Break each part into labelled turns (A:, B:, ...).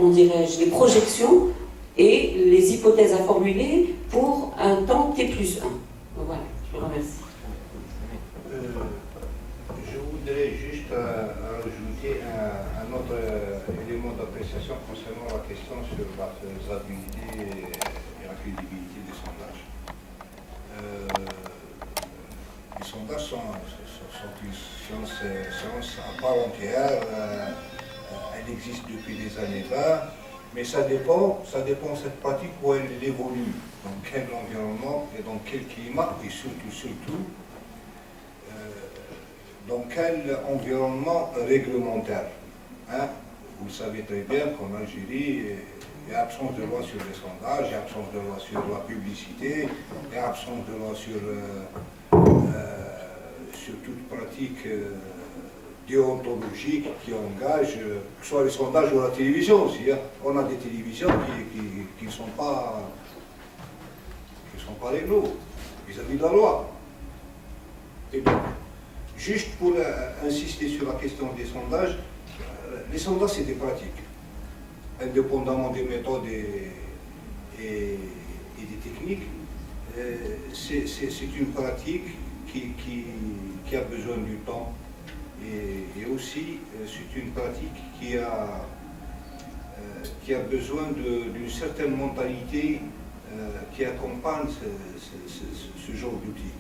A: comment dirais-je, les projections et les hypothèses à formuler pour un temps T+1. Voilà, je vous remercie.
B: Je voudrais juste rajouter un autre élément d'appréciation concernant la question sur la faisabilité et la crédibilité des sondages. Les sondages sont une science à part entière, elle existe depuis des années là, mais ça dépend de cette pratique où elle évolue, dans quel environnement et dans quel climat, et surtout, dans quel environnement réglementaire. Hein? Vous le savez très bien qu'en Algérie, il y a absence de loi sur les sondages, il y a absence de loi sur la publicité, il y a absence de loi sur toute pratique déontologique qui engage, que ce soit les sondages ou la télévision aussi. Hein. On a des télévisions qui ne sont pas réglo vis-à-vis de la loi. Et donc, juste pour insister sur la question des sondages, les sondages c'est des pratiques, indépendamment des méthodes et des techniques. C'est une pratique qui a besoin du temps et aussi c'est une pratique qui a besoin d'une certaine mentalité qui accompagne ce genre d'outils.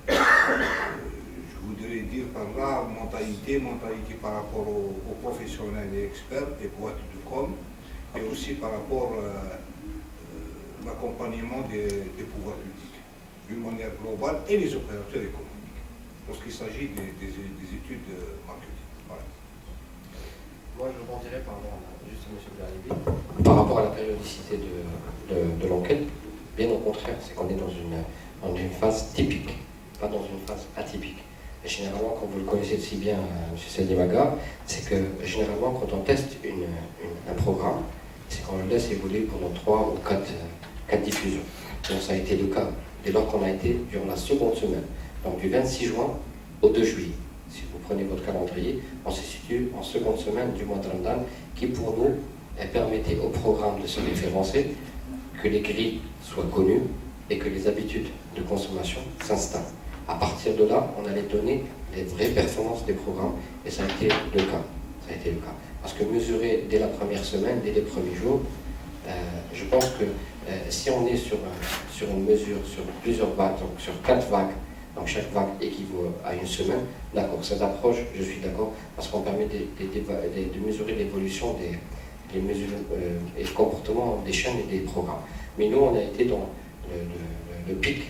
B: Je voudrais dire par là mentalité par rapport aux professionnels et experts et boîtes de com, et aussi par rapport à l'accompagnement des pouvoirs publics, d'une manière globale, et les opérateurs économiques, lorsqu'il s'agit des études marketing. Voilà.
C: Moi, je rebondirais par rapport à juste M. Blaribi, par rapport à la périodicité de l'enquête. Bien au contraire, c'est qu'on est dans une phase typique, pas dans une phase atypique. Et généralement, comme vous le connaissez si bien, M. Sadimaga, c'est que généralement, quand on teste un programme, c'est qu'on le laisse évoluer pendant 3 ou 4 diffusions. Donc ça a été le cas dès lors qu'on a été durant la seconde semaine, donc du 26 juin au 2 juillet. Si vous prenez votre calendrier, on se situe en seconde semaine du mois de Ramadan, qui pour nous permettait au programme de se référencer, que les grilles soient connues et que les habitudes de consommation s'installent. À partir de là, on allait donner les vraies performances des programmes, et ça a été le cas. Ça a été le cas. Parce que mesurer dès la première semaine, dès les premiers jours, je pense que si on est sur une mesure, sur plusieurs vagues, donc sur 4 vagues, donc chaque vague équivaut à une semaine, d'accord, cette approche, je suis d'accord, parce qu'on permet de mesurer l'évolution des mesures et le comportement des chaînes et des programmes. Mais nous, on a été dans le pic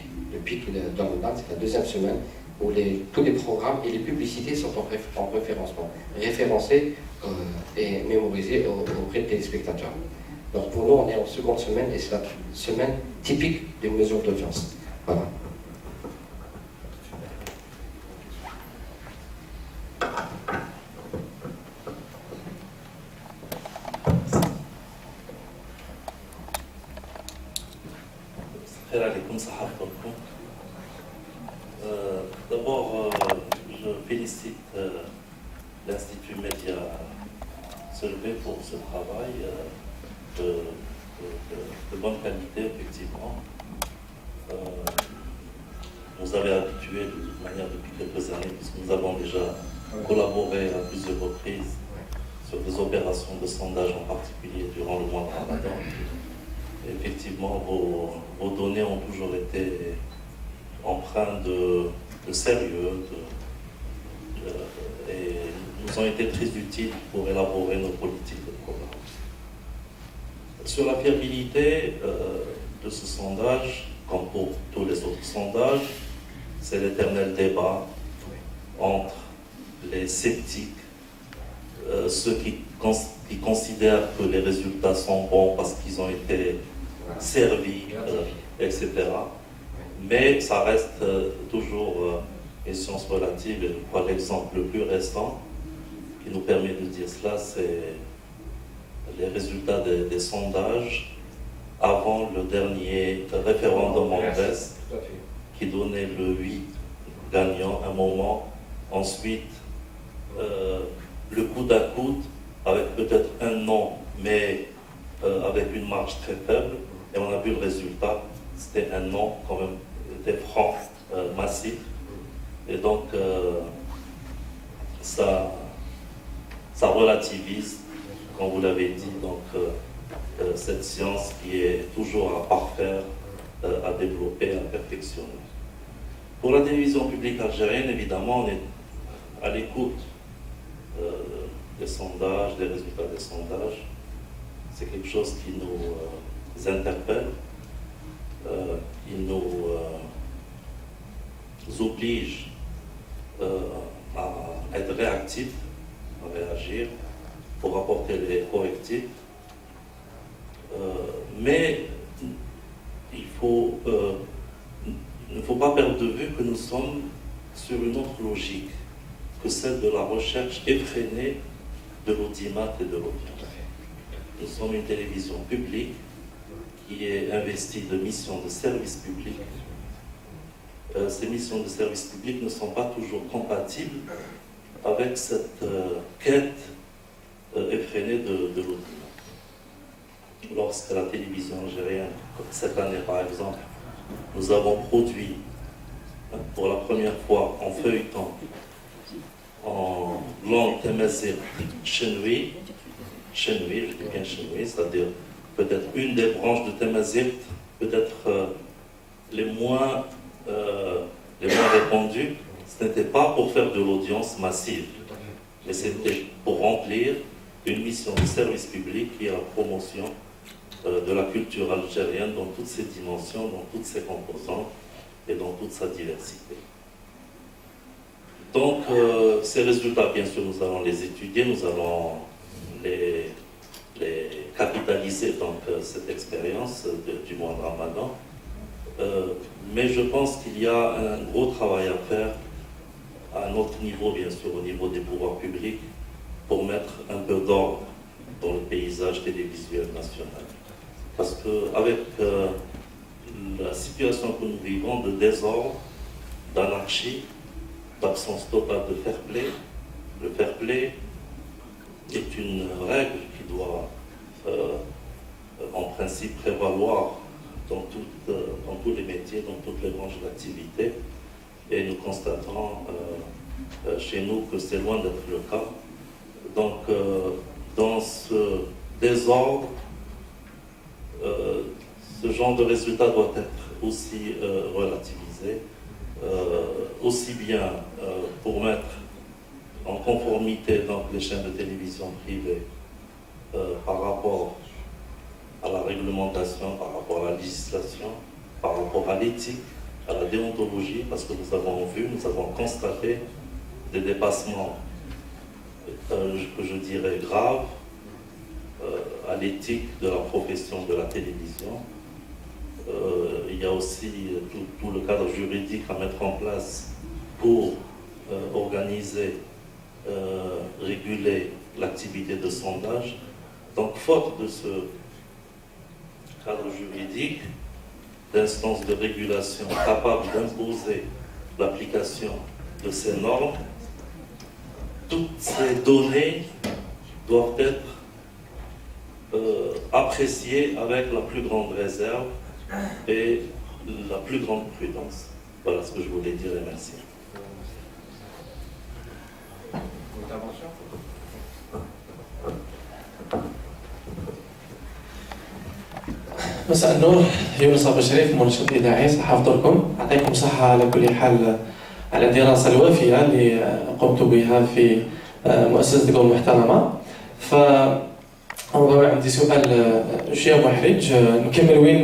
C: dans le DAN, c'est la deuxième semaine, où tous les programmes et les publicités sont en référencement, référencés et mémorisés auprès des téléspectateurs. Donc pour nous, on est en seconde semaine, et c'est la semaine typique d'une mesure d'audience. Voilà.
D: D'abord, je félicite l'Institut Média Solvay pour ce travail de bonne qualité, effectivement. Nous avez habitués de toute manière depuis quelques années, puisque nous avons déjà collaboré à plusieurs reprises sur des opérations de sondage, en particulier durant le mois de Ramadan. Effectivement, vos données ont toujours été empreintes de sérieux et nous ont été très utiles pour élaborer nos politiques de programme. Sur la fiabilité de ce sondage, comme pour tous les autres sondages, c'est l'éternel débat entre les sceptiques, ceux qui considèrent que les résultats sont bons parce qu'ils ont été servis, etc. Mais ça reste toujours une science relative, et je crois l'exemple le plus récent qui nous permet de dire cela, c'est les résultats des sondages avant le dernier référendum en Grèce, qui donnait le 8 gagnant un moment. Ensuite, le coup à coude, avec peut-être un non mais avec une marge très faible, et on a vu le résultat, c'était un non quand même, des francs massifs, et donc ça relativise, comme vous l'avez dit, donc cette science qui est toujours à parfaire, à développer, à perfectionner. Pour la télévision publique algérienne, évidemment, on est à l'écoute des sondages, des résultats des sondages. C'est quelque chose qui nous interpelle, qui nous oblige à être réactifs, à réagir pour apporter les correctifs. Mais il ne faut pas perdre de vue que nous sommes sur une autre logique que celle de la recherche effrénée de l'audimat et de l'audience. Nous sommes une télévision publique qui est investie de missions de service public. Ces missions de service public ne sont pas toujours compatibles avec cette quête effrénée de l'audimat. Lorsque la télévision algérienne, cette année par exemple, nous avons produit pour la première fois en feuilleton, en langue tamazight, chenoui, je dis bien chenoui, c'est-à-dire peut-être une des branches de tamazight, peut-être les moins répandues. Ce n'était pas pour faire de l'audience massive, mais c'était pour remplir une mission de service public qui est la promotion de la culture algérienne dans toutes ses dimensions, dans toutes ses composantes et dans toute sa diversité. Donc, ces résultats, bien sûr, nous allons les étudier, nous allons les capitaliser, donc, cette expérience du mois de Ramadan. Mais je pense qu'il y a un gros travail à faire à un autre niveau, bien sûr, au niveau des pouvoirs publics, pour mettre un peu d'ordre dans le paysage télévisuel national. Parce qu'avec la situation que nous vivons de désordre, d'anarchie, d'absence totale de fair play, le fair play est une règle qui doit en principe prévaloir dans tous les métiers, dans toutes les branches d'activité. Et nous constatons chez nous que c'est loin d'être le cas. Donc, dans ce désordre, ce genre de résultat doit être aussi relativisé, aussi bien pour mettre en conformité donc, les chaînes de télévision privées par rapport à la réglementation, par rapport à la législation, par rapport à l'éthique, à la déontologie, parce que nous avons constaté des dépassements que je dirais graves à l'éthique de la profession de la télévision. Il y a aussi tout le cadre juridique à mettre en place pour organiser, réguler l'activité de sondage. Donc, faute de ce cadre juridique, d'instances de régulation capables d'imposer l'application de ces normes, toutes ces données doivent être appréciées avec la plus grande réserve et la plus grande prudence. Voilà ce que je voulais dire et merci.
C: Intervention.
E: مساء النور، يونس أبو شريف مرشد إذاعي صحة فطوركم. يعطيكم صحة على كل حال على الدراسة الوافية اللي قمت بها في مؤسستكم المحترمة. فربما عندي سؤال شوية محرج، نكمل وين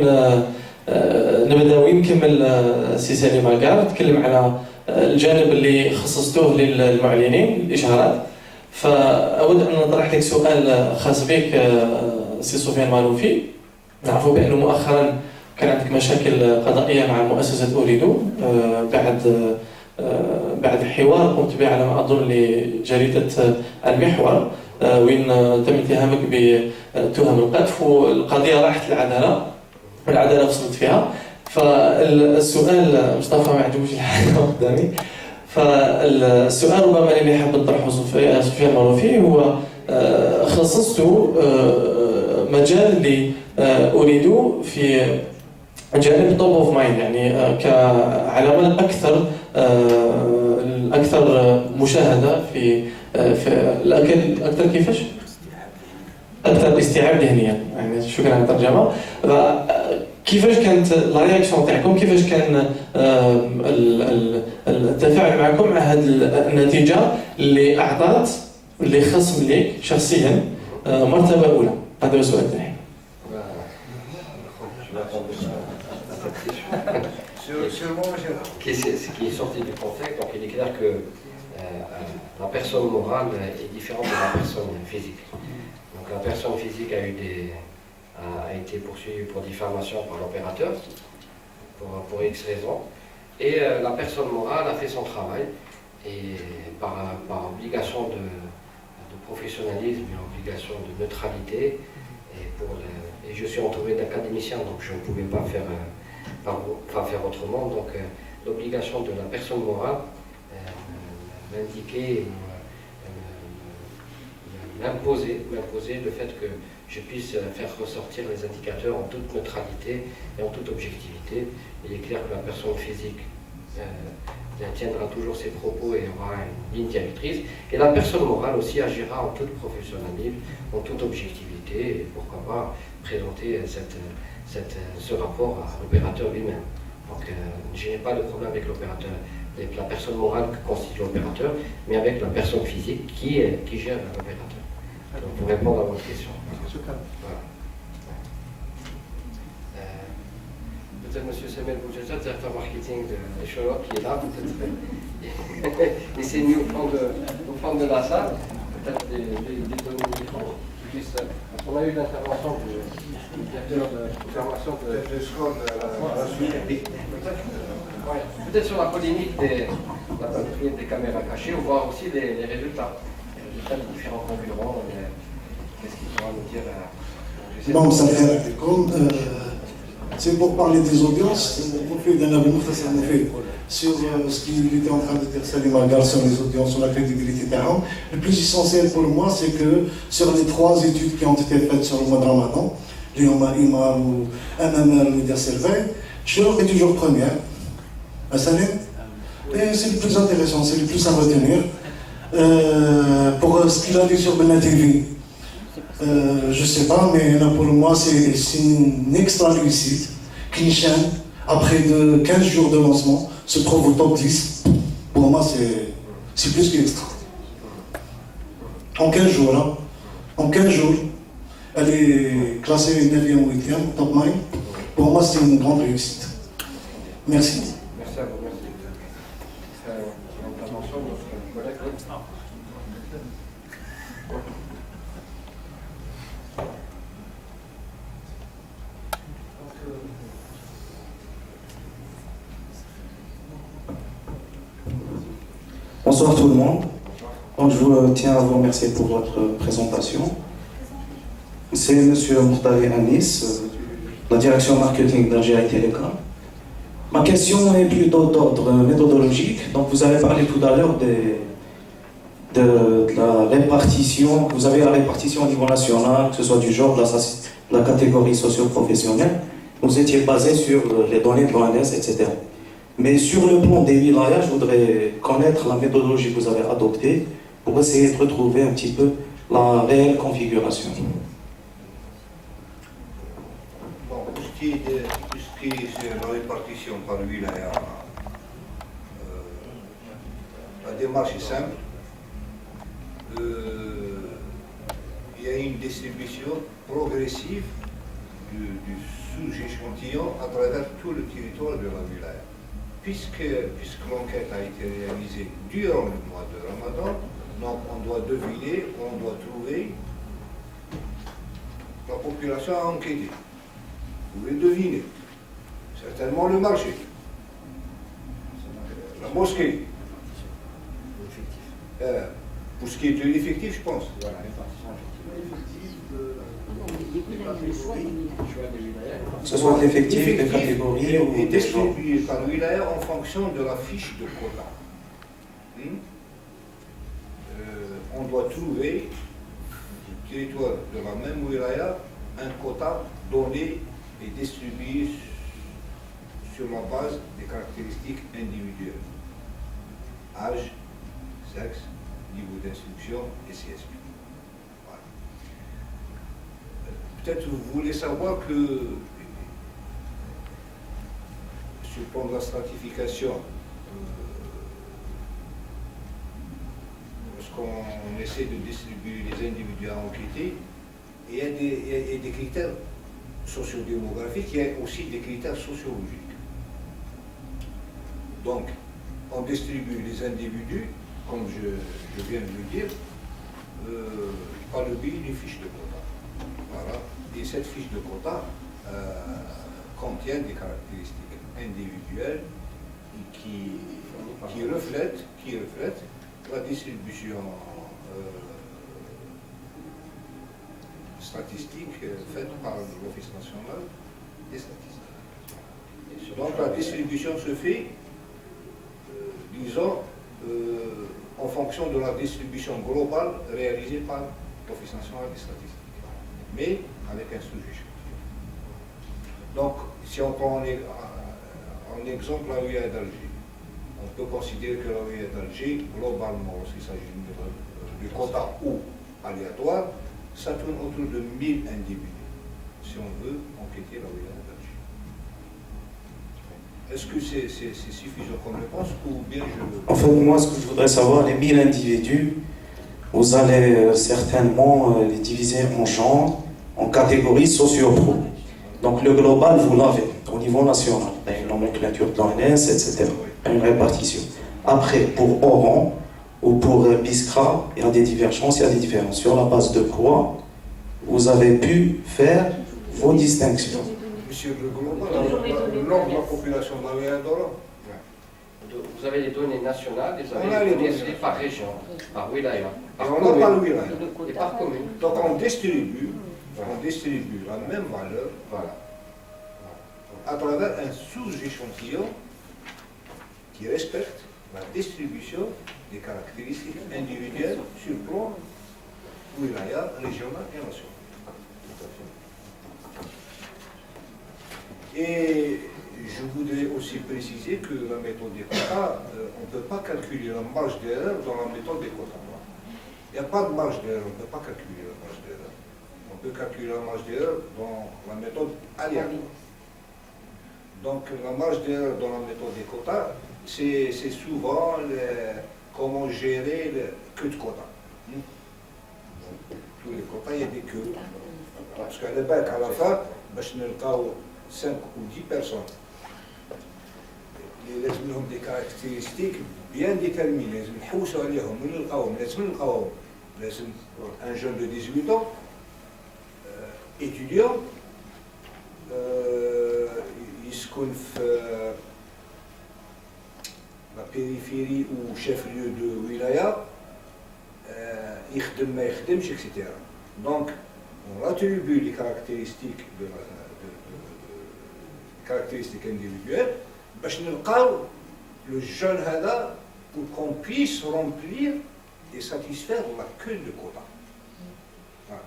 E: نبدأ وين نكمل سي سليم القار تكلم على الجانب اللي خصصتوه للمعلنين الإشهارات. فأود أن نطرح لك سؤال خاص بك سي سفيان مالوفي. نعرفوا بأنه مؤخرا كان عندك مشاكل قضائية مع مؤسسة أوريدو بعد حوار قمت به على ما أظن لجريدة المحور، وين تم اتهامك بتهم القذف، والقضية راحت للعدالة والعدالة وصلت فيها. فالسؤال مصطفى ما عجبوش الحاجة قدامي، فالسؤال ربما اللي حاب نطرحه سفيان مالوفي هو خصصت المجال اللي اريده في جانب توب اوف مايند، يعني كعلامه الاكثر مشاهده في الاكثر كيفاش؟ اكثر استيعاب ذهنيا، يعني شكرا على الترجمه. كيفاش كانت لا رياكسيون تاعكم، كيفاش كان التفاعل معكم مع هذه النتيجه اللي اعطت اللي خصم لك شخصيا مرتبه اولى؟ هذا هو السؤال تاعي.
C: Ce qui est sorti du contexte, donc il est clair que la personne morale est différente de la personne physique. Donc la personne physique a été poursuivie pour diffamation par l'opérateur, pour X raisons, et la personne morale a fait son travail, et par obligation de professionnalisme, une obligation de neutralité, et je suis entouré d'académiciens, donc je ne pouvais pas faire autrement. Donc l'obligation de la personne morale m'indiquait, m'imposer le fait que je puisse faire ressortir les indicateurs en toute neutralité et en toute objectivité. Il est clair que la personne physique tiendra toujours ses propos et aura une ligne directrice. Et la personne morale aussi agira en toute professionnalisme, en toute objectivité, et pourquoi pas présenter ce rapport à l'opérateur lui-même. Donc je n'ai pas de problème avec l'opérateur, avec la personne morale que constitue l'opérateur, mais avec la personne physique qui gère l'opérateur. Donc pour répondre à votre question. Voilà. Peut-être M. Semel Boudjadja, directeur marketing de Echelon, qui est là, peut-être. Essayez-nous au fond de la salle, peut-être des données de micro. On a eu l'intervention du directeur de formation de peut-être sur la polémique des caméras cachées, on voit aussi les résultats des différents concurrents. Qu'est-ce qu'il pourra nous dire
F: Donc, ça fait comme c'est pour parler des audiences, sur ce qu'il était en train de dire Salim Algar sur les audiences, sur la crédibilité terrain. Le plus essentiel pour moi, c'est que sur les 3 études qui ont été faites sur le mois de Ramadan, les Imam ou MML ou Survey, Cherok est toujours première. Et c'est le plus intéressant, c'est le plus à retenir. Pour ce qu'il a dit sur Bena TV, je ne sais pas, mais là pour moi c'est une extra réussite. Kinshan, après 15 jours de lancement, se trouve au top 10. Pour moi c'est plus qu'extra. En 15 jours, hein. En 15 jours, elle est classée 9e ou 8e, top 9. Pour moi c'est une grande réussite. Merci.
C: Merci à vous, merci. L'intervention de notre collègue.
G: Bonsoir tout le monde. Donc je tiens à vous remercier pour votre présentation. C'est M. Mourtali Anis, la direction marketing d'Algérie Télécom. Ma question est plutôt d'ordre méthodologique. Donc vous avez parlé tout à l'heure de la répartition. Vous avez la répartition au niveau national, que ce soit du genre, de la catégorie socio-professionnelle. Vous étiez basé sur les données de l'ONS, etc. Mais sur le plan des wilayas, je voudrais connaître la méthodologie que vous avez adoptée pour essayer de retrouver un petit peu la réelle configuration.
B: Bon, pour ce qui est la répartition par wilaya, la démarche est simple. Il y a une distribution progressive du sous-échantillon à travers tout le territoire de la wilaya. Puisque l'enquête a été réalisée durant le mois de Ramadan, donc on doit deviner, on doit trouver la population à enquêter. Vous pouvez deviner. Certainement le marché, la mosquée. Pour ce qui est de l'effectif, je pense. Voilà,
G: que ce soit l'effectif, des catégories ou des genres.
B: Distribué par wilaya en fonction de la fiche de quota. On doit trouver du territoire de la même wilaya un quota donné et distribué sur la base des caractéristiques individuelles. Âge, sexe, niveau d'instruction et CSP. Voilà. Peut-être vous voulez savoir que sur le plan de la stratification, lorsqu'on essaie de distribuer les individus à enquêter, il y a des critères sociodémographiques, il y a aussi des critères sociologiques. Donc, on distribue les individus, comme je viens de le dire, par le biais d'une fiche de quota. Voilà. Et cette fiche de quota contient des caractéristiques individuelles qui reflètent la distribution statistique faite par l'Office national des statistiques. Donc la distribution se fait, disons, en fonction de la distribution globale réalisée par l'Office national des statistiques, mais avec un sujet. Donc, si on prend en exemple la wilaya d'Alger, on peut considérer que la wilaya d'Alger, globalement, lorsqu'il s'agit du quota ou aléatoire, ça tourne autour de 1000 individus, si on veut enquêter la wilaya d'Alger. Est-ce que c'est suffisant comme réponse ou bien je...
G: En fait, moi, ce que je voudrais savoir, les 1000 individus, vous allez certainement les diviser en genres, en catégories socio-pro. Donc le global, vous l'avez au niveau national, il y a une nomenclature de l'ONS, etc. Il y a une répartition. Après, pour Oran ou pour Biskra, il y a des divergences, il y a des différences. Sur la base de quoi vous avez pu faire vos distinctions?
B: Monsieur le global, le nombre de la population de la wilaya d'Oran.
C: Vous avez les données nationales, vous avez les données par région, par wilaya, par
B: on
C: commune,
B: n'a pas le wilaya.
C: et par commune.
B: Donc on distribue la même valeur,
C: Voilà.
B: à travers un sous-échantillon qui respecte la distribution des caractéristiques individuelles sur le plan wilaya, régional et national. Et je voudrais aussi préciser que la méthode des quotas, on ne peut pas calculer la marge d'erreur dans la méthode des quotas. Il n'y a pas de marge d'erreur, on ne peut pas calculer la marge d'erreur. On peut calculer la marge d'erreur dans la méthode aléatoire. Donc la marge d'erreur dans la méthode des quotas, c'est souvent comment gérer le queue de quota. Tous les quotas, il y a des queues. Parce qu'à l'époque, à la fin, on a 5 ou 10 personnes. Il y a des caractéristiques bien déterminées. Un jeune de 18 ans, étudiant, il se trouve la périphérie ou chef-lieu de wilaya, etc. Donc, on attribue les caractéristiques individuelles, le jeune hada pour qu'on puisse remplir et satisfaire la queue de quota. Voilà.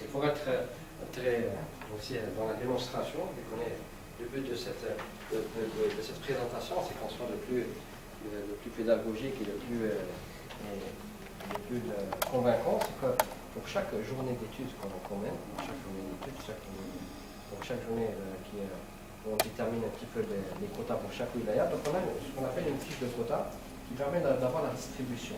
C: Il faut être très aussi dans la démonstration, le but de cette présentation, c'est qu'on soit le plus pédagogique et le plus convaincant. C'est que pour chaque journée d'études qu'on mène, pour chaque journée où on détermine un petit peu les quotas pour chaque wilaya, donc on a ce qu'on appelle une fiche de quota qui permet d'avoir la distribution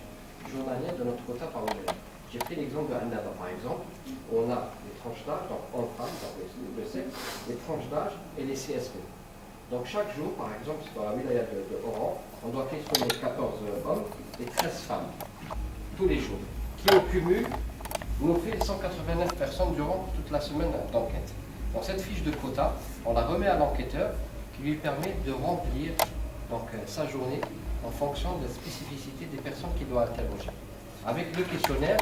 C: journalière de notre quota par wilaya. J'ai pris l'exemple de Annaba, par exemple, où on a les tranches d'âge, donc hommes-femmes, le sexe, les tranches d'âge et les CSP. Donc chaque jour, par exemple, dans la wilaya de Oran, on doit questionner 14 hommes et 13 femmes, tous les jours, qui au cumul nous fait 189 personnes durant toute la semaine d'enquête. Donc cette fiche de quota, on la remet à l'enquêteur qui lui permet de remplir donc, sa journée en fonction de la spécificité des personnes qu'il doit interroger. Avec le questionnaire,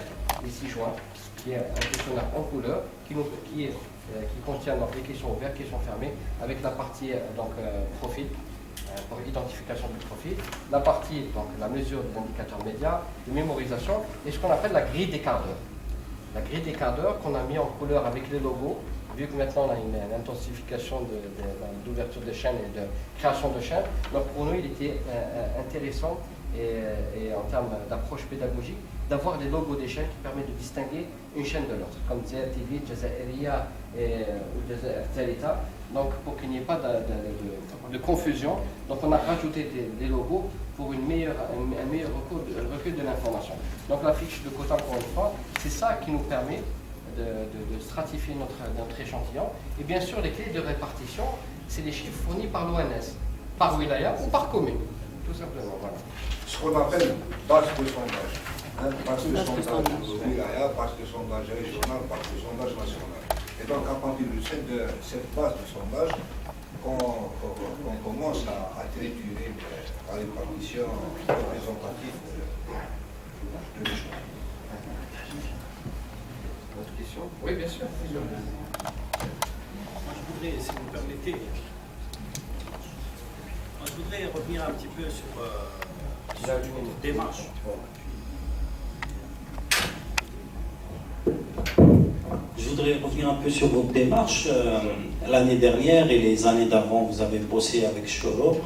C: ici joint, qui est un questionnaire en couleur, qui contient donc, les questions ouvertes, questions fermées, avec la partie profil, pour identification du profil, la partie, donc la mesure des indicateurs médias, de mémorisation, et ce qu'on appelle la grille des quarts d'heure. la grille des cadres qu'on a mis en couleur avec les logos, vu que maintenant on a une intensification d'ouverture de chaînes et de création de chaînes. Donc pour nous, il était intéressant et en termes d'approche pédagogique, d'avoir des logos des chaînes qui permettent de distinguer une chaîne de l'autre, comme Jazair TV, Jazairiya ou Jazair Zalita. Donc pour qu'il n'y ait pas de confusion, donc on a rajouté des logos pour un meilleur recueil de l'information. Donc la fiche de quota, encore une fois, c'est ça qui nous permet de stratifier notre échantillon. Et bien sûr, les clés de répartition, c'est les chiffres fournis par l'ONS, par wilaya ou par commune, tout simplement. Voilà.
B: Ce qu'on appelle base de sondage. Base de sondage wilaya, base de sondage régional, base de sondage national. Et donc, à partir de cette base de sondage, qu'on commence à triturer la répartition représentative de l'échelon.
C: Autre question? Oui, bien sûr.
H: Moi, je voudrais, si vous me permettez, je voudrais revenir un petit peu sur votre démarche. Je voudrais revenir un peu sur votre démarche. L'année dernière et les années d'avant, vous avez bossé avec Cholo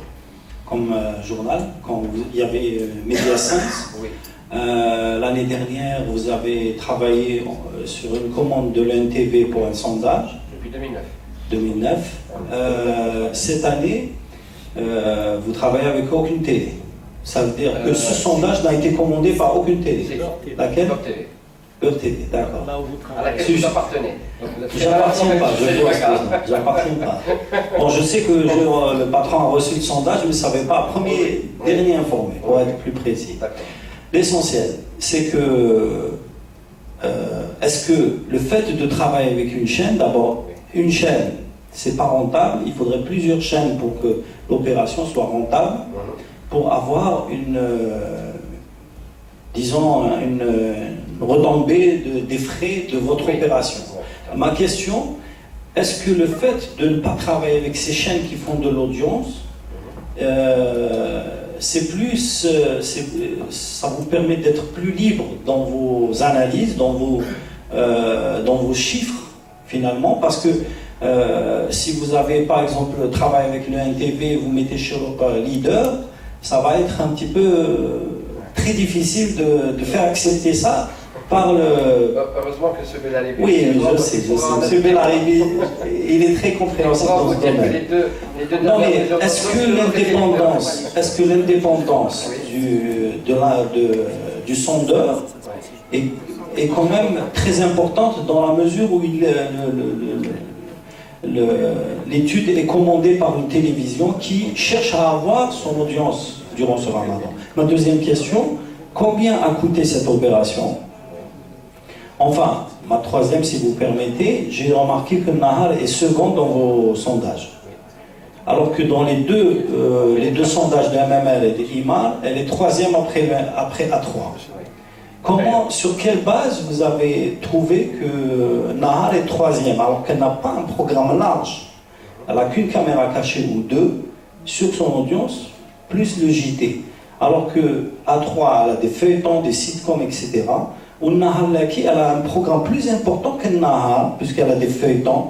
H: comme journal, quand il y avait Mediasense.
C: Oui.
H: L'année dernière, vous avez travaillé sur une commande de l'NTV pour un sondage.
C: Depuis 2009.
H: 2009. Cette année, vous travaillez avec aucune télé. Ça veut dire que ce sondage n'a été commandé par aucune télé. Laquelle?
C: Beurre TV.
H: Beurre TV, d'accord.
C: À laquelle vous appartenez.
H: J'appartiens pas, je vois ça. J'appartiens pas. Bon, je sais que le patron a reçu le sondage, mais ça ne savait pas. Dernier informé, pour être plus précis. L'essentiel, c'est que est-ce que le fait de travailler avec une chaîne, d'abord, une chaîne, c'est pas rentable, il faudrait plusieurs chaînes pour que l'opération soit rentable, pour avoir une retombée des frais de votre opération. Ma question, est-ce que le fait de ne pas travailler avec ces chaînes qui font de l'audience, ça vous permet d'être plus libre dans vos analyses, dans vos chiffres, finalement, parce que si vous avez, par exemple, travaillé avec le NTV, vous mettez sur leader, ça va être un petit peu très difficile de faire accepter ça par le...
C: Heureusement que ce Belalibi...
H: Oui, je sais. M. Belalibi, il est très compréhensif dans ce domaine. Non, mais est-ce que l'indépendance du sondeur est quand même très importante dans la mesure où l'étude est commandée par une télévision qui cherche à avoir son audience durant ce ramadan. Ma deuxième question, combien a coûté cette opération? Enfin, ma troisième, si vous permettez, j'ai remarqué que Nahar est second dans vos sondages. Alors que dans les deux sondages de MML et de IMAR, elle est troisième après A3. Sur quelle base vous avez trouvé que Nahar est troisième, alors qu'elle n'a pas un programme large? Elle n'a qu'une caméra cachée ou deux sur son audience, plus le JT. Alors que A3, elle a des feuilletons, des sitcoms, etc. Ou Nahar Laki, elle a un programme plus important que Nahar, puisqu'elle a des feuilletons.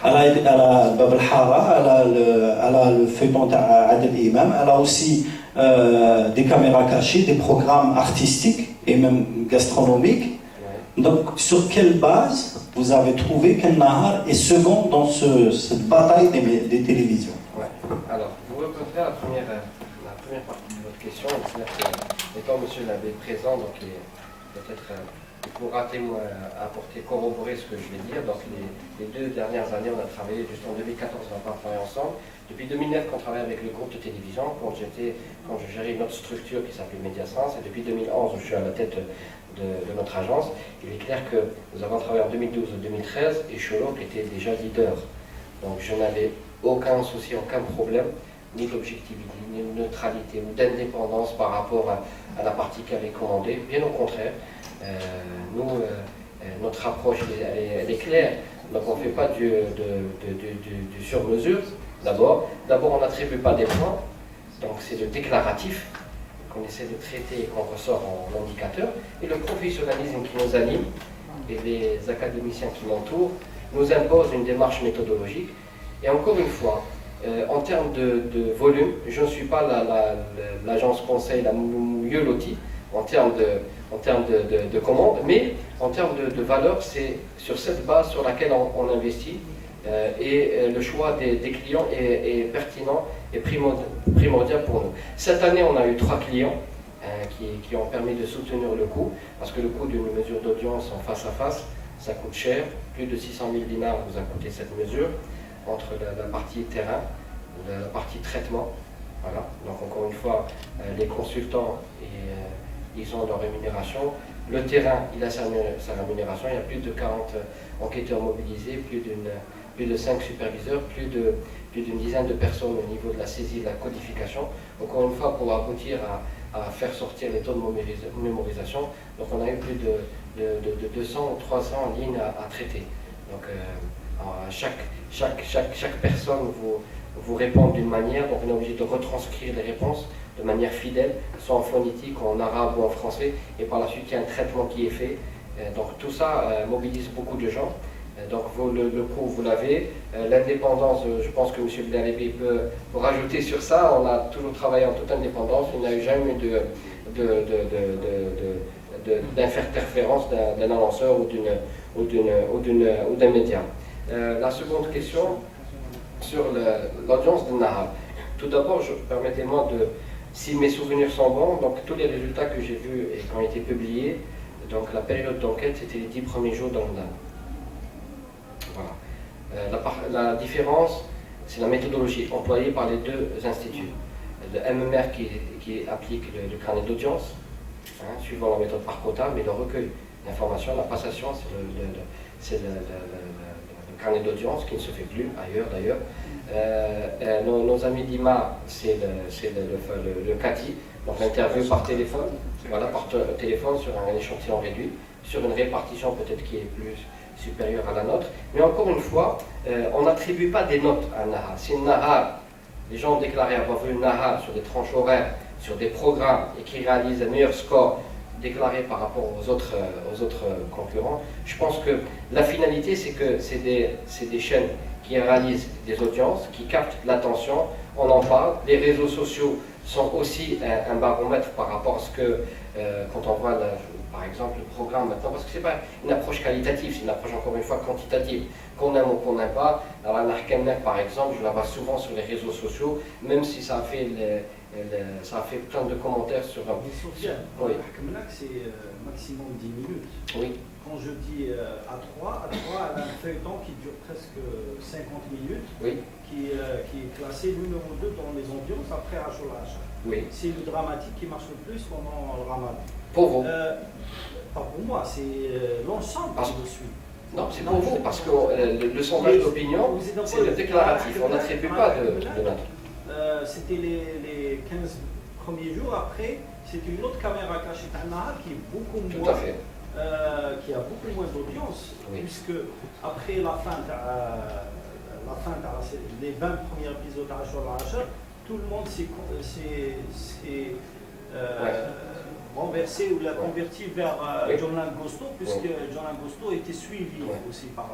H: Elle a Bab al-Hara, elle a le feuilleton d'Adel Imam, elle a aussi des caméras cachées, des programmes artistiques et même gastronomiques. Donc, sur quelle base vous avez trouvé que Nahar est second dans cette bataille des télévisions?
C: Alors, vous répondrez à la première partie de votre question, étant monsieur l'abbé présent, donc peut-être il pourra corroborer ce que je vais dire. Donc les 2 dernières années, on a travaillé, juste en 2014, on a travaillé ensemble. Depuis 2009, on travaille avec le groupe de télévision, quand je gérais une autre structure qui s'appelait Mediasense, et depuis 2011, je suis à la tête de notre agence. Il est clair que nous avons travaillé en 2012 et 2013, et Cholo était déjà leader. Donc je n'avais aucun souci, aucun problème, ni d'objectivité, ni de neutralité, ou d'indépendance par rapport à la partie qui avait commandé. Bien au contraire, notre approche elle est claire. Donc on ne fait pas du sur-mesure. D'abord, on n'attribue pas des points, donc c'est le déclaratif qu'on essaie de traiter et qu'on ressort en indicateur. Et le professionnalisme qui nous anime, et les académiciens qui m'entourent nous imposent une démarche méthodologique. Et encore une fois, en termes de volume, je ne suis pas l'agence conseil la mieux lotie en termes de commandes, mais en termes de valeur, c'est sur cette base sur laquelle on investit. Et le choix des clients est pertinent et primordial pour nous. Cette année, on a eu 3 clients qui ont permis de soutenir le coût, parce que le coût d'une mesure d'audience en face à face, ça coûte cher. Plus de 600 000 dinars vous a coûté cette mesure, entre la partie terrain, la partie traitement. Voilà. Donc encore une fois, les consultants, ils ont leur rémunération. Le terrain, il a sa rémunération. Il y a plus de 40 enquêteurs mobilisés, plus de 5 superviseurs, plus d'une dizaine de personnes au niveau de la saisie et de la codification. Encore une fois, pour aboutir à faire sortir les taux de mémorisation. Donc on a eu plus de 200 ou 300 lignes à traiter. Donc chaque personne vous répond d'une manière, donc on est obligé de retranscrire les réponses de manière fidèle, soit en phonétique, en arabe ou en français, et par la suite il y a un traitement qui est fait. Donc tout ça mobilise beaucoup de gens. Donc le coût, vous l'avez. L'indépendance, je pense que M. Bdalebi peut rajouter sur ça. On a toujours travaillé en toute indépendance. Il n'y a eu jamais d'interférence d'un annonceur ou d'un média. La seconde question sur l'audience de Nahar. Tout d'abord, permettez-moi si mes souvenirs sont bons, donc tous les résultats que j'ai vus et qui ont été publiés, donc la période d'enquête, c'était les 10 premiers jours dans le Ramadan. Voilà. La différence, c'est la méthodologie employée par les deux instituts. Le MMR qui applique le carnet d'audience, suivant la méthode par quota, mais le recueil d'informations, la passation, c'est le carnet d'audience qui ne se fait plus ailleurs d'ailleurs. Nos amis d'IMA, c'est le CATI, donc l'interview par téléphone, voilà, par téléphone sur un échantillon réduit, sur une répartition peut-être qui est plus supérieure à la nôtre. Mais encore une fois, on n'attribue pas des notes à un Nahar. Si un Nahar, les gens ont déclaré avoir vu un Nahar sur des tranches horaires, sur des programmes et qui réalise un meilleur score déclaré par rapport aux autres concurrents, je pense que la finalité, c'est que c'est des chaînes qui réalisent des audiences, qui captent l'attention, on en parle. Les réseaux sociaux sont aussi un baromètre par rapport à ce que, quand on voit par exemple le programme maintenant, parce que ce n'est pas une approche qualitative, c'est une approche encore une fois quantitative, qu'on aime ou qu'on n'aime pas. Alors la Narkemner par exemple, je la vois souvent sur les réseaux sociaux, même si ça a fait plein de commentaires sur...
I: Oui. C'est maximum 10 minutes.
C: Oui.
I: Quand je dis à 3, elle a un feuilleton qui dure presque 50 minutes,
C: oui.
I: qui est classé numéro 2 dans les audiences après Ashur al-Ashar.
C: Oui.
I: C'est le dramatique qui marche le plus pendant le Ramadan.
C: Pour vous
I: Pas pour moi, c'est l'ensemble qui me suit.
C: Non, c'est pour vous, parce que le sondage d'opinion, c'est le déclaratif, on n'attribue pas de note.
I: C'était les 15 premiers jours, après, c'est une autre caméra cachée Nahar qui est beaucoup moins...
C: Tout à fait.
I: Qui a beaucoup moins d'audience, oui. Puisque après la fin des 20 premiers épisodes d'Ashur al-Ashar, tout le monde s'est renversé ou l'a converti vers John Langosto, puisque John Langosto était suivi aussi par...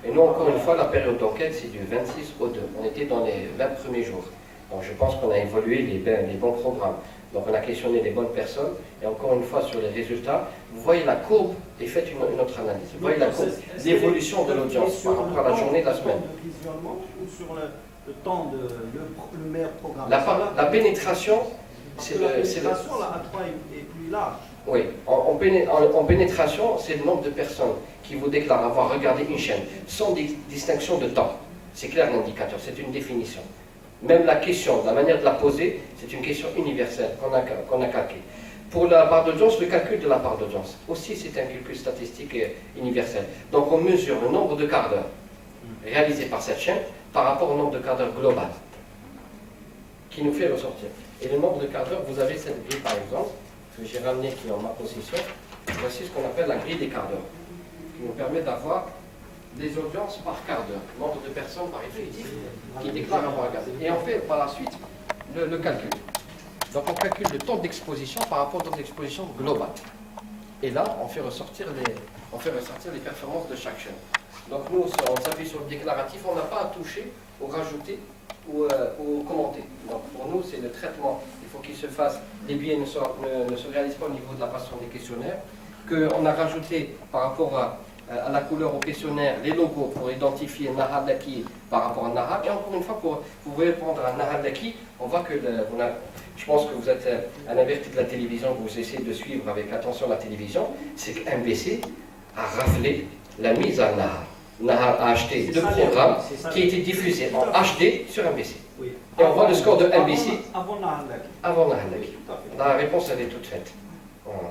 C: Et nous, encore une fois, la période d'enquête, c'est du 26 au 2. On était dans les 20 premiers jours. Donc je pense qu'on a évolué les bons programmes. Donc on a questionné les bonnes personnes, et encore une fois sur les résultats, vous voyez la courbe, et faites une autre analyse. Vous voyez la courbe, l'évolution de l'audience par rapport à la journée de la semaine.
I: Ou sur le temps le meilleur programme.
C: La pénétration,
I: c'est la pénétration, la A3 est plus large.
C: Oui, en pénétration, c'est le nombre de personnes qui vous déclarent avoir regardé une chaîne, sans distinction de temps. C'est clair l'indicateur, c'est une définition. Même la question, la manière de la poser, c'est une question universelle qu'on a calquée. Pour la part d'audience, le calcul de la part d'audience, aussi c'est un calcul statistique universel. Donc on mesure le nombre de quarts d'heure réalisés par cette chaîne par rapport au nombre de quarts d'heure global qui nous fait ressortir. Et le nombre de quarts d'heure, vous avez cette grille par exemple, que j'ai ramenée qui est en ma possession. Voici ce qu'on appelle la grille des quarts d'heure, qui nous permet d'avoir des audiences par quart d'heure, nombre de personnes par effectif qui déclarent avoir regardé. Et on fait par la suite le calcul. Donc on calcule le temps d'exposition par rapport au temps d'exposition global. Et là, on fait ressortir les performances de chaque chaîne. Donc nous, on s'appuie sur le déclaratif, on n'a pas à toucher ou rajouter ou commenter. Donc pour nous, c'est le traitement. Il faut qu'il se fasse, les biais ne se réalisent pas au niveau de la passation des questionnaires, qu'on a rajouté par rapport à la couleur au questionnaire, les logos pour identifier Nahar Laki par rapport à Nahar. Et encore une fois, pour vous répondre à Nahar Laki, on voit que je pense que vous êtes un averti de la télévision, que vous essayez de suivre avec attention la télévision, c'est que MBC a raflé la mise à Nahar. Nahar a acheté deux programmes qui étaient diffusés en HD sur MBC.
I: Oui.
C: Et on voit le score de MBC
I: avant Nahar Laki.
C: avant Nahar Laki. La réponse, elle est toute faite. Voilà.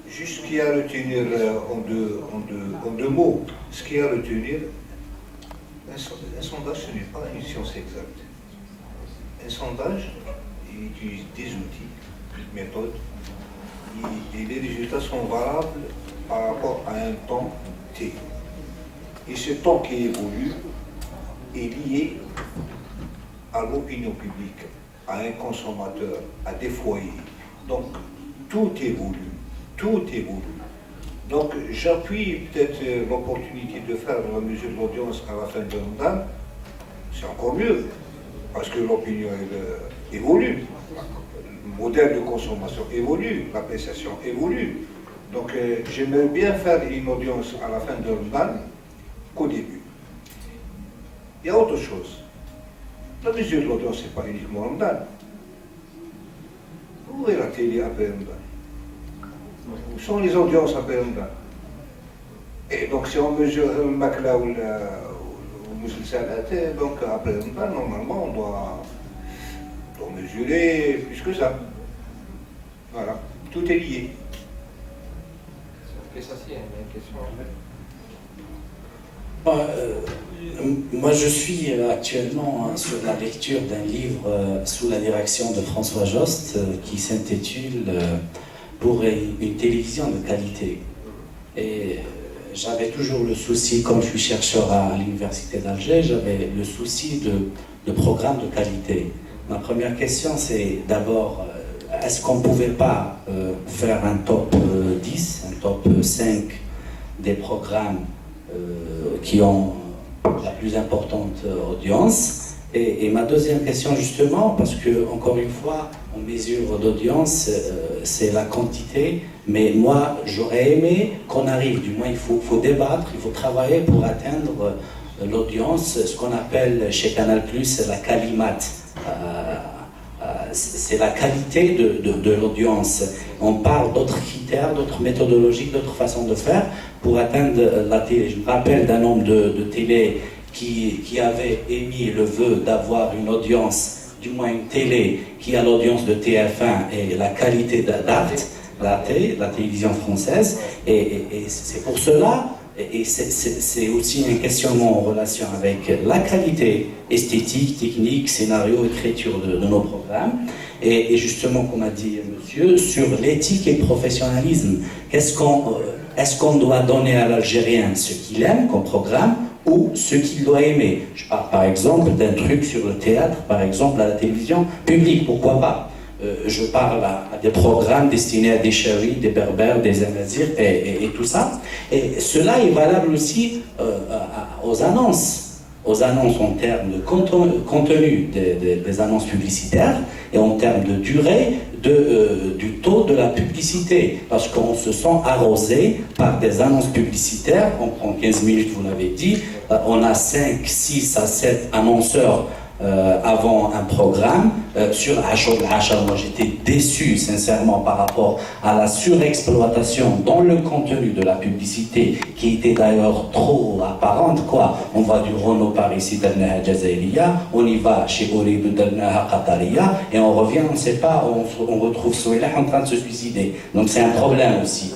B: Juste ce qu'il y a à retenir en deux mots, ce qu'il y a à retenir, un sondage, ce n'est pas une science exacte. Un sondage, il utilise des outils, des méthodes, et les résultats sont valables par rapport à un temps T. Et ce temps qui évolue est lié à l'opinion publique, à un consommateur, à des foyers. Donc, tout évolue, tout évolue. Donc, j'appuie peut-être l'opportunité de faire la mesure de l'audience à la fin de Ramadan. C'est encore mieux, parce que l'opinion évolue. Le modèle de consommation évolue, l'appréciation évolue. Donc, j'aimerais bien faire une audience à la fin de Ramadan qu'au début. Il y a autre chose. La mesure de l'audience, ce n'est pas uniquement Ramadan. Où est la télé après Ramadan? Où sont les audiences après Ramadan? Et donc, si on mesure le Makla ou le Mousselsalat, donc après Ramadan, normalement, on doit mesurer plus que ça. Voilà, tout est lié.
C: Et ça, c'est une question.
J: Moi, je suis actuellement sur la lecture d'un livre sous la direction de François Jost qui s'intitule Pour une télévision de qualité. Et j'avais toujours le souci, comme je suis chercheur à l'Université d'Alger, j'avais le souci de programmes de qualité. Ma première question, c'est d'abord, est-ce qu'on ne pouvait pas faire un top 10, un top 5 des programmes qui ont la plus importante audience? Et ma deuxième question, justement, parce que, encore une fois, on mesure d'audience, c'est la quantité, mais moi, j'aurais aimé qu'on arrive, du moins, il faut débattre, il faut travailler pour atteindre l'audience, ce qu'on appelle chez Canal+, la Kalimat. C'est la qualité de l'audience. On parle d'autres critères, d'autres méthodologies, d'autres façons de faire pour atteindre la télé. Je me rappelle d'un nombre de télé qui avait émis le vœu d'avoir une audience, du moins une télé qui a l'audience de TF1 et la qualité d'Arte, la télévision française. Et c'est pour cela, et c'est aussi un questionnement en relation avec la qualité esthétique, technique, scénario, écriture de nos programmes. Et justement, comme a dit monsieur, sur l'éthique et le professionnalisme, est-ce qu'on doit donner à l'Algérien ce qu'il aime comme programme ou ce qu'il doit aimer? Je parle par exemple d'un truc sur le théâtre, par exemple à la télévision publique, pourquoi pas? Je parle à des programmes destinés à des chéris, des berbères, des amazirs et tout ça. Et cela est valable aussi aux annonces en termes de contenu des annonces publicitaires et en termes de durée du taux de la publicité. Parce qu'on se sent arrosé par des annonces publicitaires, on prend 15 minutes, vous l'avez dit, on a 5, 6 à 7 annonceurs avant un programme sur Hachar. Moi j'étais déçu sincèrement par rapport à la surexploitation dans le contenu de la publicité qui était d'ailleurs trop apparente quoi. On va du Renault Paris Dalnaha Jazairiya, on y va chez Orid Dalnaha Qatariya et on revient, on ne sait pas, on retrouve Souelah en train de se suicider. Donc c'est un problème aussi.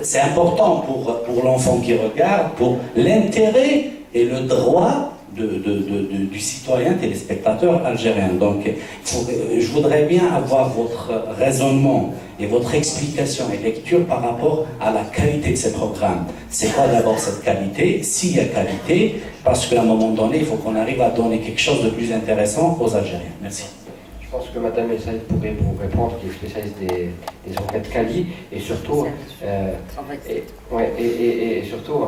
J: C'est important pour l'enfant qui regarde, pour l'intérêt et le droit du citoyen téléspectateur algérien. Donc, je voudrais bien avoir votre raisonnement et votre explication et lecture par rapport à la qualité de ces programmes. C'est quoi d'abord cette qualité? S'il y a qualité, parce qu'à un moment donné, il faut qu'on arrive à donner quelque chose de plus intéressant aux Algériens. Merci.
C: Je Je pense que Madame Essaïd pourrait vous répondre, qui est spécialiste des enquêtes Cali, et surtout, surtout,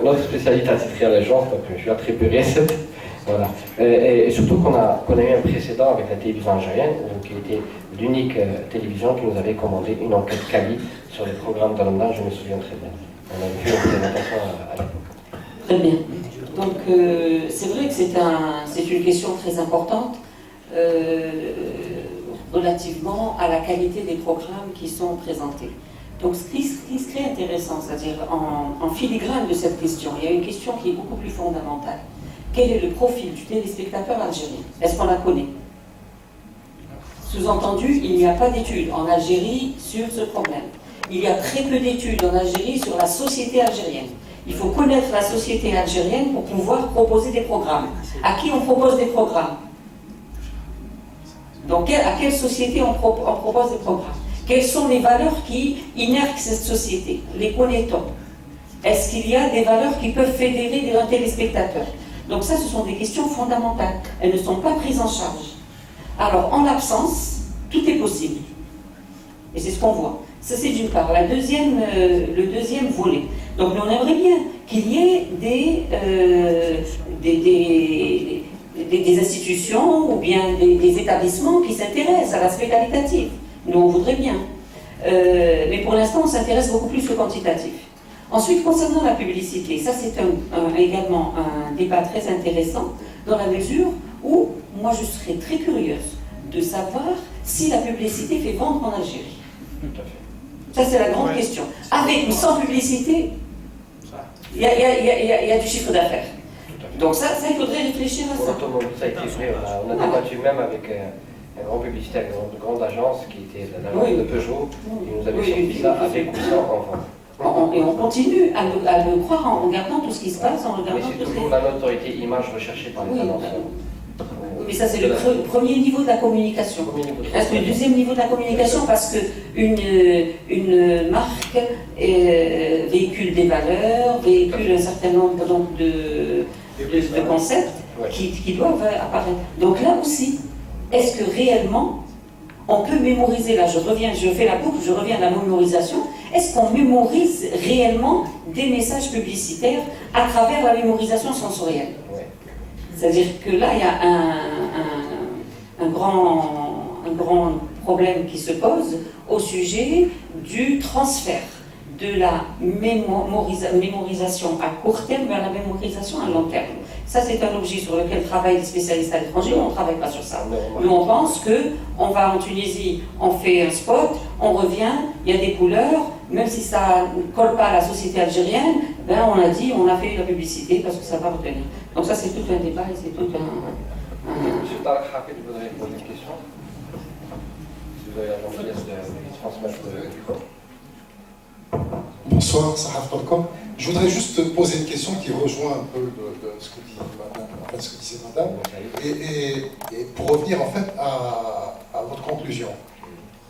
C: notre spécialité à titre à l'agence, donc je suis attribué cette. Voilà. Et surtout qu'on a eu un précédent avec la télévision algérienne, qui était l'unique télévision qui nous avait commandé une enquête Cali sur les programmes de Ramadan, je me souviens très bien. On avait fait une présentation à l'époque.
A: Très bien. Donc c'est vrai que c'est une question très importante relativement à la qualité des programmes qui sont présentés. Donc ce qui serait intéressant, c'est-à-dire en filigrane de cette question, il y a une question qui est beaucoup plus fondamentale. Quel est le profil du téléspectateur algérien? Est-ce qu'on la connaît? Sous-entendu, il n'y a pas d'études en Algérie sur ce problème. Il y a très peu d'études en Algérie sur la société algérienne. Il faut connaître la société algérienne pour pouvoir proposer des programmes. À qui on propose des programmes? Donc à quelle société on propose des programmes? Quelles sont les valeurs qui innervent cette société? Les connaît-on? Est-ce qu'il y a des valeurs qui peuvent fédérer des téléspectateurs? Donc ça, ce sont des questions fondamentales. Elles ne sont pas prises en charge. Alors, en l'absence, tout est possible. Et c'est ce qu'on voit. Ça, c'est d'une part. Le deuxième volet. Donc, on aimerait bien qu'il y ait des institutions ou bien des établissements qui s'intéressent à l'aspect qualitatif. Nous, on voudrait bien. Mais pour l'instant, on s'intéresse beaucoup plus au quantitatif. Ensuite, concernant la publicité, ça c'est également un débat très intéressant dans la mesure où moi je serais très curieuse de savoir si la publicité fait vendre en Algérie. Ça c'est la grande question. Avec ou sans publicité, il y a du chiffre d'affaires. Donc ça il faudrait réfléchir à ça.
C: Ça a été fait, on a débattu même avec un grand publicitaire, une grande agence qui était l'agence de Peugeot, qui nous avait sorti ça avec ou sans en vente.
A: Et on continue à le croire en regardant tout ce qui se passe, en regardant.
C: Mais c'est toujours la notoriété image recherchée par les annonceurs.
A: Mais ça c'est le premier niveau de la communication. Le deuxième niveau de la communication, parce qu'une marque véhicule des valeurs, véhicule un certain nombre donc, de concepts qui doivent apparaître. Donc là aussi, est-ce que réellement on peut mémoriser, là je fais la boucle, je reviens à la mémorisation, est-ce qu'on mémorise réellement des messages publicitaires à travers la mémorisation sensorielle? C'est-à-dire que là, il y a un grand problème qui se pose au sujet du transfert de la mémorisation à court terme vers la mémorisation à long terme. Ça, c'est un objet sur lequel travaillent les spécialistes à l'étranger, mais on ne travaille pas sur ça. Nous, on pense qu'on va en Tunisie, on fait un spot, on revient, il y a des couleurs, même si ça ne colle pas à la société algérienne, ben on a dit, on a fait la publicité parce que ça va retenir. Donc ça, c'est tout un débat et c'est tout un...
C: Monsieur Tarek Hafid, vous voudriez poser une question? Si vous avez la gentillesse de transmettre le micro.
K: Bonsoir, Sahaf Torkom. Je voudrais juste poser une question qui rejoint un peu de ce que disait Madame, et pour revenir en fait à votre conclusion.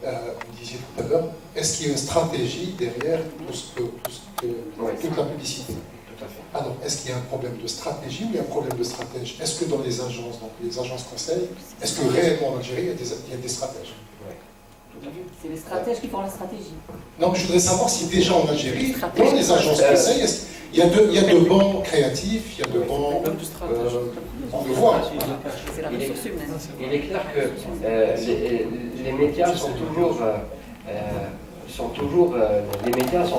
K: Vous disiez tout à l'heure, est-ce qu'il y a une stratégie derrière toute la publicité?
C: Tout à fait.
K: Alors, est-ce qu'il y a un problème de stratégie ou il y a un problème de stratège? Est-ce que dans les agences, donc les agences conseils, est-ce que réellement en Algérie, il y a des stratèges?
A: C'est les stratèges qui font la stratégie.
K: Non, mais je voudrais savoir si déjà en Algérie, dans les agences conseils, il y a de bons créatifs, il y a de bons... on le voit.
A: C'est la ressource humaine.
C: Il est clair que les médias sont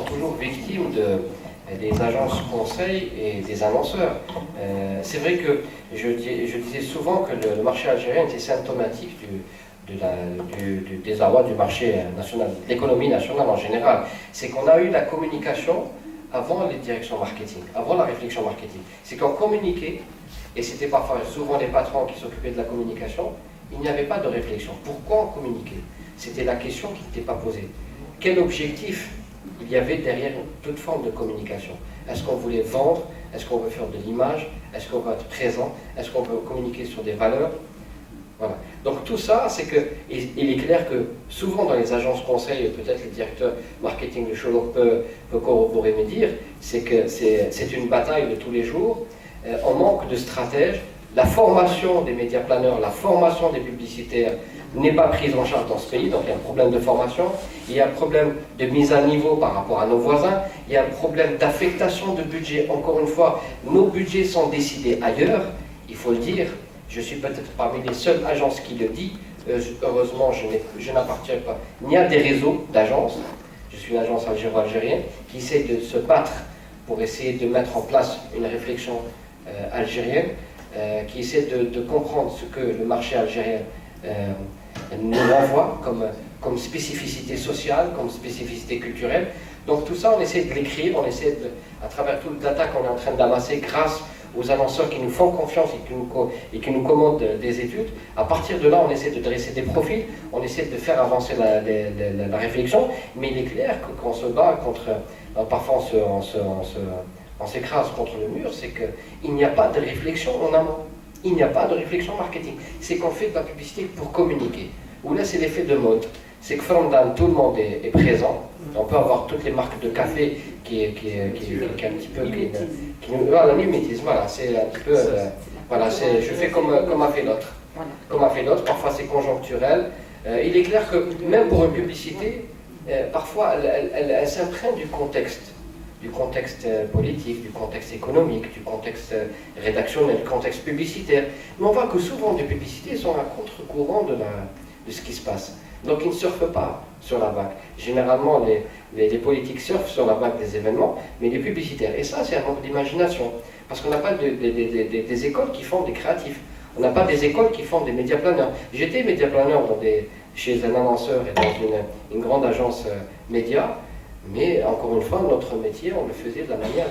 C: toujours victimes des agences conseils et des annonceurs. C'est vrai que je disais souvent que le marché algérien était symptomatique du désarroi du marché national, de l'économie nationale en général. C'est qu'on a eu la communication avant les directions marketing, avant la réflexion marketing. C'est qu'on communiquait, et c'était parfois souvent les patrons qui s'occupaient de la communication, il n'y avait pas de réflexion. Pourquoi on communiquait? C'était la question qui n'était pas posée. Quel objectif il y avait derrière toute forme de communication? Est-ce qu'on voulait vendre? Est-ce qu'on veut faire de l'image? Est-ce qu'on veut être présent? Est-ce qu'on veut communiquer sur des valeurs? Voilà. Donc tout ça, c'est que, il est clair que souvent dans les agences conseils, peut-être le directeur marketing de Cholour peut corroborer me dire, c'est que c'est une bataille de tous les jours. On manque de stratèges, la formation des médiaplaneurs, la formation des publicitaires n'est pas prise en charge dans ce pays, donc il y a un problème de formation, il y a un problème de mise à niveau par rapport à nos voisins, il y a un problème d'affectation de budget. Encore une fois, nos budgets sont décidés ailleurs, il faut le dire. Je suis peut-être parmi les seules agences qui le dit. Heureusement, je n'appartiens pas ni à des réseaux d'agences. Je suis une agence algéro-algérienne qui essaie de se battre pour essayer de mettre en place une réflexion algérienne, qui essaie de comprendre ce que le marché algérien nous renvoie comme spécificité sociale, comme spécificité culturelle. Donc tout ça, on essaie de l'écrire, on essaie à travers tout le data qu'on est en train d'amasser grâce aux annonceurs qui nous font confiance et qui nous commandent des études. À partir de là, on essaie de dresser des profils, on essaie de faire avancer la réflexion, mais il est clair que quand on se bat contre, parfois on s'écrase contre le mur, c'est qu'il n'y a pas de réflexion en amont. Il n'y a pas de réflexion marketing. C'est qu'on fait de la publicité pour communiquer. Ou là, c'est l'effet de mode. C'est que Framdan, tout le monde est présent. On peut avoir toutes les marques de café qui est un petit peu... Voilà, mimétisme, voilà, c'est un petit peu... voilà, je fais comme a fait l'autre. Comme a fait l'autre, parfois c'est conjoncturel. Il est clair que même pour une publicité, parfois elle s'imprègne du contexte politique, du contexte économique, du contexte rédactionnel, du contexte publicitaire. Mais on voit que souvent des publicités sont à contre-courant de ce qui se passe. Donc ils ne surfent pas sur la vague. Généralement, les politiques surfent sur la vague des événements, mais les publicitaires. Et ça, c'est un manque d'imagination. Parce qu'on n'a pas des écoles qui font des créatifs. On n'a pas des écoles qui font des médiaplaneurs. J'étais médiaplaneur chez un annonceur et dans une grande agence média. Mais encore une fois, notre métier, on le faisait de la manière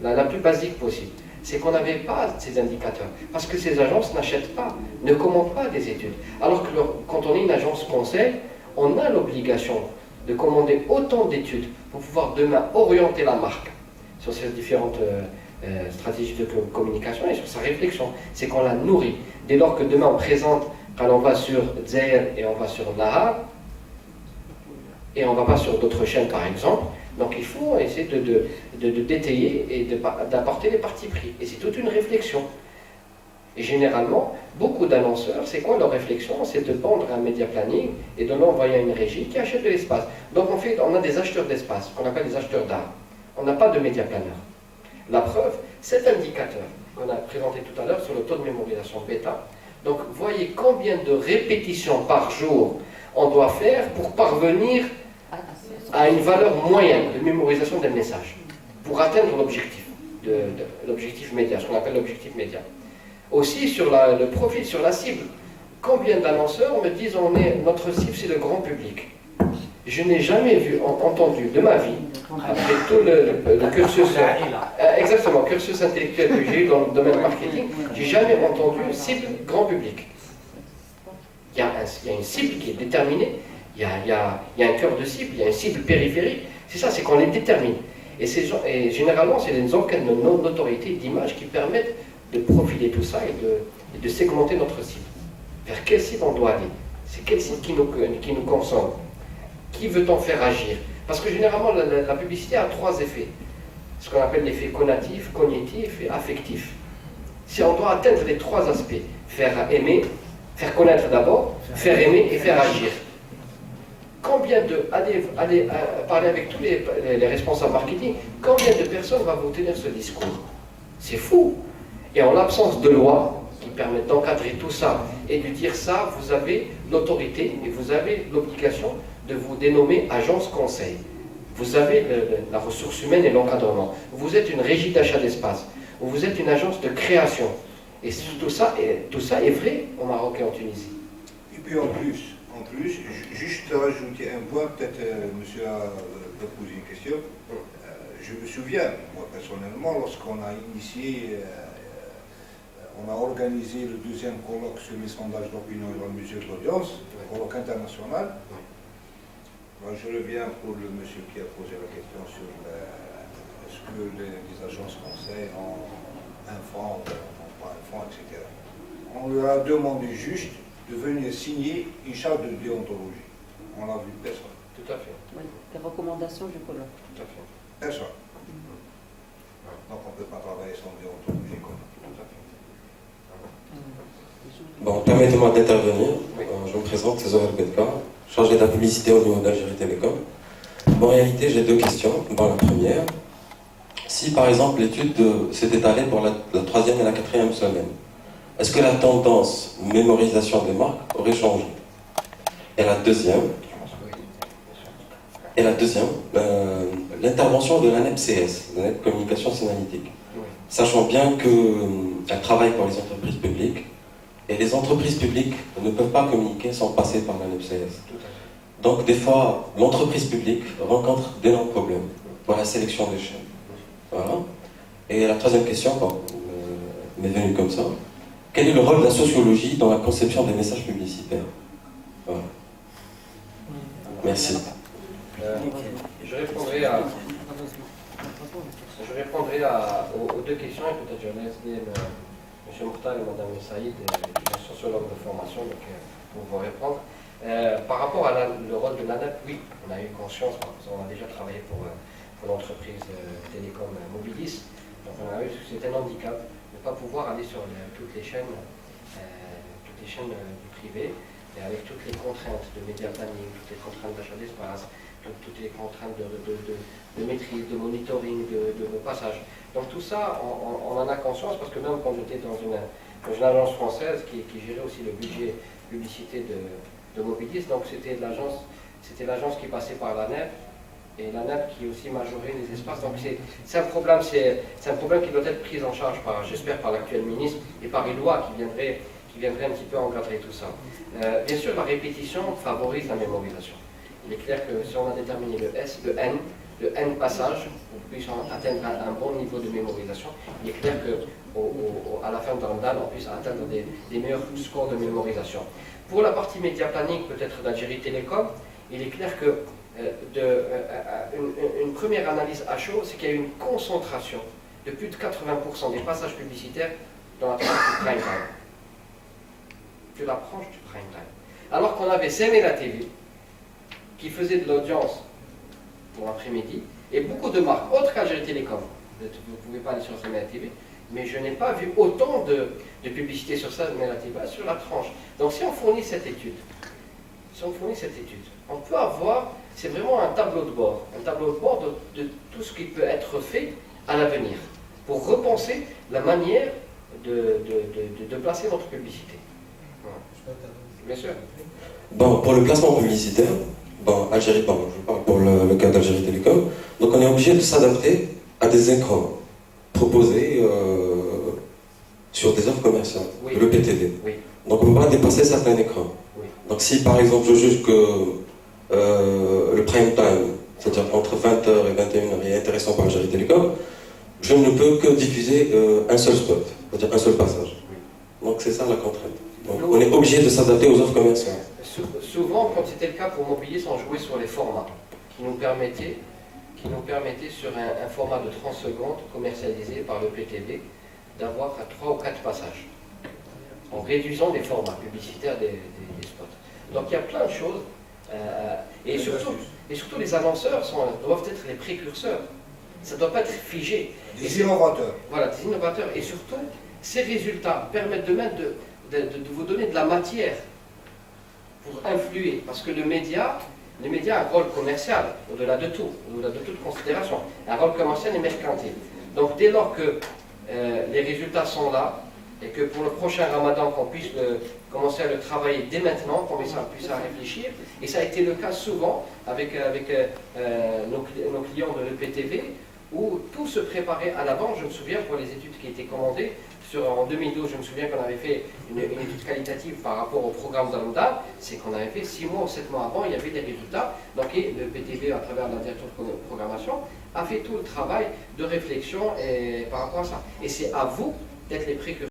C: la plus basique possible. C'est qu'on n'avait pas ces indicateurs. Parce que ces agences n'achètent pas, ne commandent pas des études. Alors que quand on est une agence conseil, on a l'obligation de commander autant d'études pour pouvoir demain orienter la marque sur ces différentes stratégies de communication et sur sa réflexion. C'est qu'on la nourrit. Dès lors que demain on présente, quand on va sur Dzer et on va sur Nahar, et on ne va pas sur d'autres chaînes par exemple, donc il faut essayer de détailler et d'apporter les partis pris. Et c'est toute une réflexion. Et généralement, beaucoup d'annonceurs, c'est quoi leur réflexion? C'est de vendre un média planning et de l'envoyer à une régie qui achète de l'espace. Donc on a des acheteurs d'espace, qu'on appelle des acheteurs d'art. On n'a pas de média planner. La preuve, cet indicateur qu'on a présenté tout à l'heure sur le taux de mémorisation bêta, donc voyez combien de répétitions par jour on doit faire pour parvenir à une valeur moyenne de mémorisation d'un message, pour atteindre l'objectif média, ce qu'on appelle l'objectif média. Aussi sur le profil, sur la cible, combien d'annonceurs me disent notre cible c'est le grand public. Je n'ai jamais entendu de ma vie, après tout le cursus, exactement, cursus intellectuel que j'ai eu dans le domaine marketing, j'ai jamais entendu cible grand public. Il y a une cible qui est déterminée, il y a un cœur de cible, il y a une cible périphérique, c'est ça, c'est qu'on les détermine. Et généralement, c'est des enquêtes de notoriété, d'image qui permettent de profiler tout ça et de segmenter notre cible. Vers quelle cible on doit aller? C'est quelle cible qui nous consomme? Qui veut-on faire agir? Parce que généralement, la publicité a trois effets. Ce qu'on appelle l'effet conatif, cognitif et affectif. Si on doit atteindre les trois aspects, faire aimer, faire connaître d'abord, faire aimer et faire agir. Combien allez parler avec tous les responsables marketing, combien de personnes vont vous tenir ce discours? C'est fou. Et en l'absence de loi qui permettent d'encadrer tout ça et de dire ça, vous avez l'autorité et vous avez l'obligation de vous dénommer agence conseil. Vous avez la ressource humaine et l'encadrement. Vous êtes une régie d'achat d'espace. Vous êtes une agence de création. Et tout ça est vrai au Maroc et en Tunisie.
B: Et puis en plus, juste rajouter un point, peut-être monsieur a posé une question. Je me souviens, moi personnellement, lorsqu'on a initié, on a organisé le deuxième colloque sur les sondages d'opinion et la mesure d'audience, le colloque international. Moi, je reviens pour le monsieur qui a posé la question sur est-ce que les agences conseil ont un fonds, pas un fonds, etc. On leur a demandé juste de venir signer une charte de déontologie. On l'a vu personne.
C: Tout à fait.
A: Oui, les recommandations du colloque.
C: Tout à fait.
B: Personne. peut pas travailler sans déontologie.
L: Bon, permettez-moi d'intervenir. Je me présente, César Bedka, chargé de la publicité au niveau d'Algérie Télécom. En réalité, j'ai deux questions. Bon, la première, si par exemple l'étude s'est étalée pour la 3e et la 4e semaine, est-ce que la tendance mémorisation des marques aurait changé? Et la deuxième, l'intervention de l'ANEP-CS, l'ANEP Communication Signalétique, sachant bien qu'elle travaille pour les entreprises publiques, et les entreprises publiques ne peuvent pas communiquer sans passer par l'ANEP-CS. Donc des fois, l'entreprise publique rencontre d'énormes problèmes pour la sélection des chaînes. Voilà. Et la troisième question, m'est venue comme ça. Quel est le rôle de la sociologie dans la conception des messages publicitaires? Voilà. Merci.
C: Je répondrai aux deux questions et peut-être je laisserai M. Mokhtar et Mme Saïd, sociologue de formation, donc, pour vous répondre. Par rapport à le rôle de l'ANEP, oui, on a eu conscience, parce qu'on a déjà travaillé pour l'entreprise télécom Mobilis, donc on a eu c'est un handicap de ne pas pouvoir aller sur toutes les chaînes du privé, et avec toutes les contraintes de média planning, toutes les contraintes d'achat d'espace, toutes les contraintes de maîtrise, de monitoring, de passage. Donc tout ça, on en a conscience, parce que même quand j'étais dans une agence française qui gérait aussi le budget publicité de Mobilis, donc c'était l'agence qui passait par l'ANEP, et l'ANEP qui aussi majorait les espaces. Donc c'est un problème qui doit être pris en charge j'espère par l'actuel ministre et par une loi qui viendrait un petit peu encadrer tout ça. Bien sûr, la répétition favorise la mémorisation. Il est clair que si on a déterminé le N passage, pour qu'on puisse atteindre un bon niveau de mémorisation, il est clair qu'à la fin de Ramadan, on puisse atteindre des meilleurs scores de mémorisation. Pour la partie média planning, peut-être d'Algérie Télécom, il est clair que une première analyse à chaud, c'est qu'il y a eu une concentration de plus de 80% des passages publicitaires dans la tranche du prime time. De la tranche du prime time. Alors qu'on avait CMLA TV, qui faisait de l'audience pour l'après-midi, et beaucoup de marques, autres qu'Algérie Télécom. Vous ne pouvez pas aller sur CMLA TV, mais je n'ai pas vu autant de publicité sur CMLA TV sur la tranche. Donc si on fournit cette étude, on peut avoir, c'est vraiment un tableau de bord de tout ce qui peut être fait à l'avenir, pour repenser la manière de placer notre publicité. Voilà. Bien sûr.
L: Bon, pour le placement publicitaire, je parle pour le cas d'Algérie Télécom, donc on est obligé de s'adapter à des écrans proposés sur des offres commerciales, le PTV.
C: Oui.
L: Donc on ne peut pas dépasser certains écrans.
C: Oui.
L: Donc si par exemple je juge que le prime time, c'est-à-dire entre 20h et 21h, est intéressant pour Algérie Télécom, je ne peux que diffuser un seul spot, c'est-à-dire un seul passage. Donc c'est ça la contrainte. Donc on est obligé de s'adapter aux offres commerciales.
C: Souvent, quand c'était le cas pour Mobilis, on jouait sur les formats qui nous permettaient sur un format de 30 secondes commercialisé par le PTV d'avoir 3 ou 4 passages en réduisant les formats publicitaires des spots. Donc il y a plein de choses et surtout les annonceurs doivent être les précurseurs. Ça ne doit pas être figé.
B: Des innovateurs.
C: Voilà, des innovateurs. Et surtout, ces résultats permettent de vous donner de la matière pour influer, parce que le média a un rôle commercial, au-delà de tout, au-delà de toute considération, un rôle commercial et mercantile. Donc dès lors que les résultats sont là, et que pour le prochain Ramadan, qu'on puisse commencer à le travailler dès maintenant, qu'on puisse à réfléchir, et ça a été le cas souvent avec nos clients de l'EPTV, où tout se préparait à l'avance. Je me souviens pour les études qui étaient commandées, en 2012, je me souviens qu'on avait fait une étude qualitative par rapport au programme d'Al-Mouda, c'est qu'on avait fait 6 mois ou 7 mois avant, il y avait des résultats. Donc le PTV, à travers la direction de programmation, a fait tout le travail de réflexion par rapport à ça. Et c'est à vous d'être les précurseurs.